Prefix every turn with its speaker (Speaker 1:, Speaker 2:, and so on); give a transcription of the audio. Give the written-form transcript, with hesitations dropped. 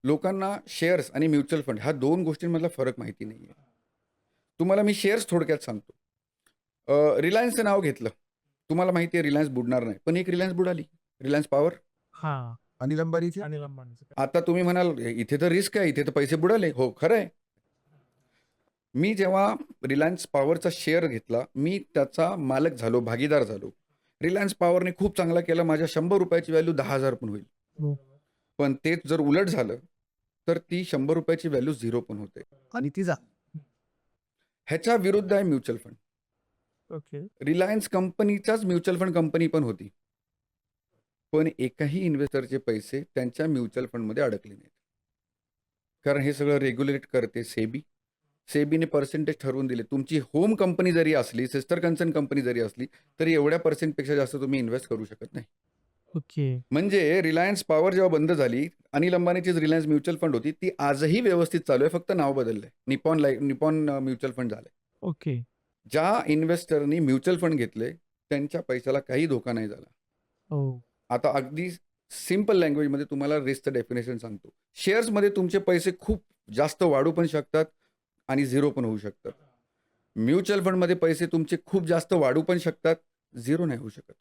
Speaker 1: लोकांना शेअर्स आणि mutual fund ह्या 2 गोष्टींमधला फरक माहिती नाही आहे. तुम्हाला मी शेअर्स थोडक्यात सांगतो. रिलायन्सचं नाव घेतलं. तुम्हाला माहिती आहे रिलायन्स बुडणार नाही. पण एक रिलायन्स बुडाली. Reliance power.
Speaker 2: हां.
Speaker 3: अनिल अंबानीचे
Speaker 2: अनिल अंबानीचं काय?
Speaker 1: आता तुम्ही म्हणाल, "इथे तर रिस्क आहे, इथे तर पैसे बुडाले." हो, खरं आहे. मी जेव्हा रिलायन्स पॉवरचा शेअर घेतला, मी त्याचा मालक झालो, भागीदार झालो. रिलायन्स पॉवरने खूप चांगला केला. माझ्या ₹100 ची व्हॅल्यू 10,000 पण होईल.
Speaker 2: हो.
Speaker 1: पण तेच जर उलट झालं, तर ती ₹100 ची व्हॅल्यू 0 पण होते.
Speaker 3: आणि तिचा
Speaker 1: ह्याच्या विरुद्ध आहे म्युच्युअल फंड.
Speaker 2: ओके.
Speaker 1: रिलायन्स कंपनीचाच म्युच्युअल फंड कंपनी पण होती. पण एकाही इन्व्हेस्टरचे पैसे त्यांच्या म्युच्युअल फंडमध्ये अडकले नाहीत. कारण हे सगळं रेग्युलेट करते सेबी. सेबीने पर्सेंटेज ठरवून दिले. तुमची होम कंपनी जरी असली, सिस्टर कन्सर्न कंपनी जरी असली, तरी एवढ्या पर्सेंटपेक्षा जास्त तुम्ही इन्व्हेस्ट करू शकत नाही.
Speaker 2: ओके.
Speaker 1: म्हणजे रिलायन्स पॉवर जेव्हा बंद झाली, अनिल अंबानीचीच रिलायन्स म्युच्युअल फंड होती. ती आजही व्यवस्थित चालू आहे. फक्त नाव बदललंय. निपॉन म्युच्युअल फंड झालंय.
Speaker 2: ओके.
Speaker 1: ज्या इन्व्हेस्टरनी म्युच्युअल फंड घेतले, त्यांच्या पैशाला काही धोका नाही झाला.
Speaker 2: हो.
Speaker 1: आता अगदी सिंपल लँग्वेजमध्ये तुम्हाला रिस्कचं डेफिनेशन सांगतो. शेअर्समध्ये तुमचे पैसे खूप जास्त वाढू पण शकतात आणि 0 पण होऊ शकतात. म्युच्युअल फंडमध्ये पैसे तुमचे खूप जास्त वाढू पण शकतात, 0 नाही होऊ शकत.